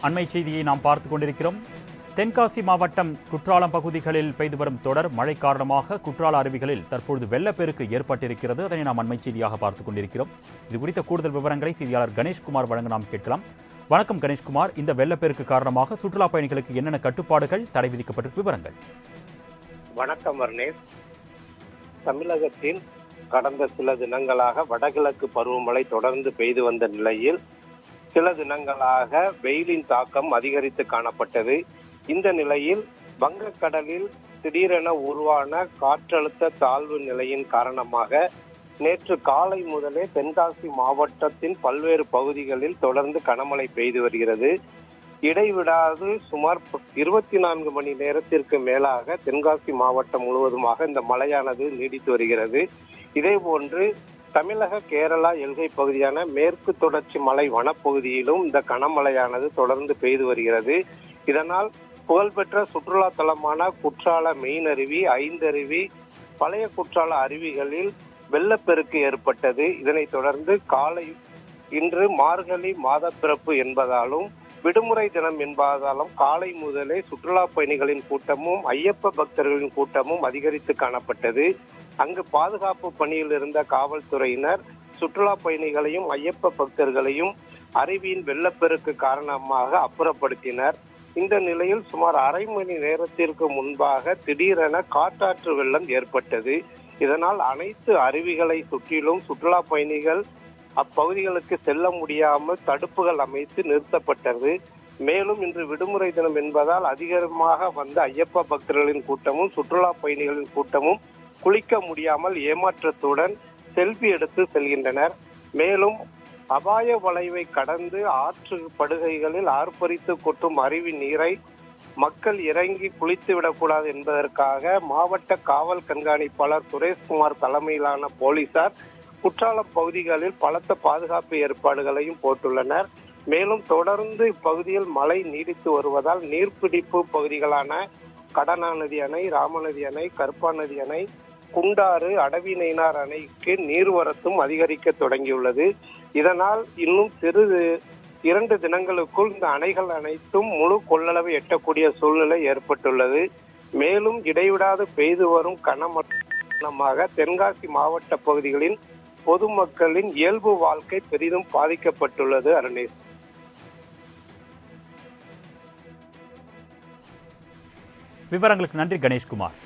அண்மை செய்தியை நாம் பார்த்துக் கொண்டிருக்கிறோம். தென்காசி மாவட்டம் குற்றாலம் பகுதிகளில் பெய்து வரும் தொடர் மழை காரணமாக குற்றால அருவிகளில் தற்பொழுது வெள்ளப்பெருக்கு ஏற்பட்டிருக்கிறது. அதனை நாம் அண்மை செய்தியாக பார்த்துக் கொண்டிருக்கிறோம். இது குறித்த கூடுதல் விவரங்களை செய்தியாளர் கணேஷ்குமார் வழங்க நாம் கேட்கலாம். வணக்கம் கணேஷ்குமார், இந்த வெள்ளப்பெருக்கு காரணமாக சுற்றுலா பயணிகளுக்கு என்னென்ன கட்டுப்பாடுகள், தடை விதிக்கப்பட்ட விவரங்கள்? வணக்கம் வர்ணேஷ். தமிழகத்தில் கடந்த சில தினங்களாக வடகிழக்கு பருவமழை தொடர்ந்து பெய்து வந்த நிலையில் சில தினங்களாக வெயிலின் தாக்கம் அதிகரித்து காணப்பட்டது. இந்த நிலையில் வங்கக்கடலில் திடீரென உருவான காற்றழுத்த தாழ்வு நிலையின் காரணமாக நேற்று காலை முதலே தென்காசி மாவட்டத்தின் பல்வேறு பகுதிகளில் தொடர்ந்து கனமழை பெய்து வருகிறது. இடைவிடாது சுமார் 24 மணி நேரத்திற்கு மேலாக தென்காசி மாவட்டம் முழுவதுமாக இந்த மழையானது நீடித்து வருகிறது. இதே போன்று தமிழக கேரளா எல்கை பகுதியான மேற்கு தொடர்ச்சி மலை வனப்பகுதியிலும் இந்த கனமழையானது தொடர்ந்து பெய்து வருகிறது. இதனால் புகழ்பெற்ற சுற்றுலா தலமான குற்றால மெயின் அருவி, ஐந்தருவி, பழைய குற்றால அருவிகளில் வெள்ளப்பெருக்கு ஏற்பட்டது. இதனைத் தொடர்ந்து இன்று மார்கழி மாத பிறப்பு என்பதாலும் விடுமுறை தினம் என்பதாலும் காலை முதலே சுற்றுலா பயணிகளின் கூட்டமும் ஐயப்ப பக்தர்களின் கூட்டமும் அதிகரித்து காணப்பட்டது. அங்கு பாதுகாப்பு பணியில் இருந்த காவல்துறையினர் சுற்றுலா பயணிகளையும் ஐயப்ப பக்தர்களையும் அருவியின் வெள்ளப்பெருக்கு காரணமாக அப்புறப்படுத்தினர். இந்த நிலையில் சுமார் அரை மணி நேரத்திற்கு முன்பாக திடீரென காட்டாற்று வெள்ளம் ஏற்பட்டது. இதனால் அனைத்து அருவிகளை சுற்றிலும் சுற்றுலா பயணிகள் அப்பகுதிகளுக்கு செல்ல முடியாமல் தடுப்புகள் அமைத்து நிறுத்தப்பட்டது. மேலும் இன்று விடுமுறை தினம் என்பதால் அதிகமாக வந்த ஐயப்ப பக்தர்களின் கூட்டமும் சுற்றுலா பயணிகளின் கூட்டமும் குளிக்க முடியாமல் ஏமாற்றத்துடன் செல்ஃபி எடுத்து செல்கின்றனர். மேலும் அபாய வளைவை கடந்து ஆற்று படுகைகளில் ஆர்ப்பரித்து கொட்டும் அருவி நீரை மக்கள் இறங்கி குளித்து விடக்கூடாது என்பதற்காக மாவட்ட காவல் கண்காணிப்பாளர் சுரேஷ்குமார் தலைமையிலான போலீசார் குற்றாலம் பகுதிகளில் பலத்த பாதுகாப்பு ஏற்பாடுகளையும் போட்டுள்ளனர். மேலும் தொடர்ந்து இப்பகுதியில் மழை நீடித்து வருவதால் நீர்பிடிப்பு பகுதிகளான கடனாநதி அணை, ராமநதி அணை, கருப்பாநதி அணை, குண்டாறு, அடவி நெய்னார் அணைக்கு நீர்வரத்தும் அதிகரிக்க தொடங்கியுள்ளது. இதனால் இன்னும் 2 தினங்களுக்குள் இந்த அணைகள் அனைத்தும் முழு கொள்ளளவை எட்டக்கூடிய சூழ்நிலை ஏற்பட்டுள்ளது. மேலும் இடைவிடாது பெய்து வரும் கனமழையாக தென்காசி மாவட்ட பகுதிகளின் பொதுமக்களின் இயல்பு வாழ்க்கை பெரிதும் பாதிக்கப்பட்டுள்ளது. அருணேஷ், விவரங்களுக்கு நன்றி கணேஷ்குமார்.